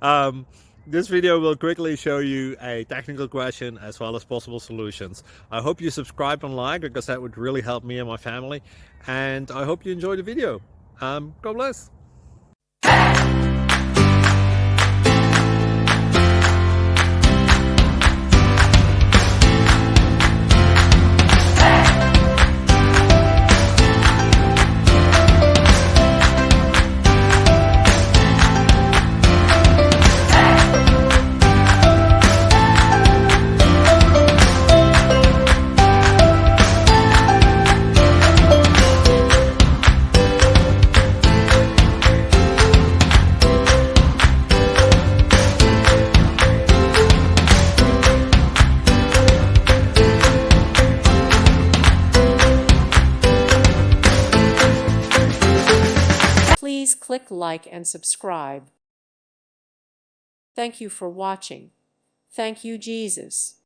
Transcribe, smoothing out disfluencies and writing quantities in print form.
um, this video will quickly show you a technical question as well as possible solutions. I hope you subscribe and like, because that would really help me and my family. And I hope you enjoy the video. God bless. Please click like and subscribe. Thank you for watching. Thank you, Jesus.